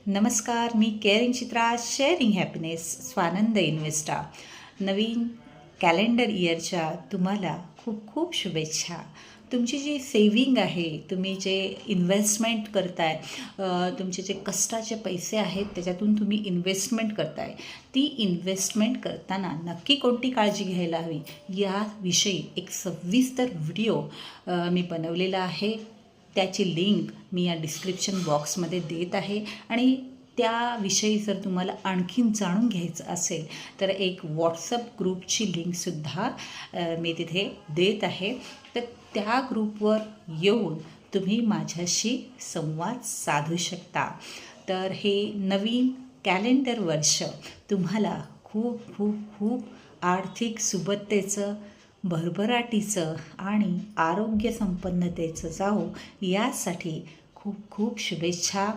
नमस्कार, मी केअरिंग चित्रा, sharing happiness, Swanand इन्व्हेस्टा. नवीन calendar इयरच्या तुम्हाला खूप खूप शुभेच्छा. तुमची जी सेविंग आहे, तुम्ही जे इन्व्हेस्टमेंट करताय, तुमचे जे कष्टाचे पैसे आहेत त्याच्यातून तुम्ही इन्व्हेस्टमेंट करताय, ती इन्व्हेस्टमेंट करताना नक्की कोणती काळजी घ्यायला हवी याविषयी एक सविस्तर व्हिडिओ मी बनवलेला आहे. त्याची लिंक मी या डिस्क्रिप्शन बॉक्समध्ये देत आहे आणि त्याविषयी जर तुम्हाला आणखीन जाणून घ्यायचं असेल तर एक व्हॉट्सअप ग्रुपची लिंकसुद्धा मी तिथे देत आहे. तर त्या ग्रुपवर येऊन तुम्ही माझ्याशी संवाद साधू शकता. तर हे नवीन कॅलेंडर वर्ष तुम्हाला खूप खूप खूप आर्थिक सुबत्तेचं, भरभराटीचं आणि आरोग्य संपन्नतेचं जावो यासाठी खूप खूप शुभेच्छा.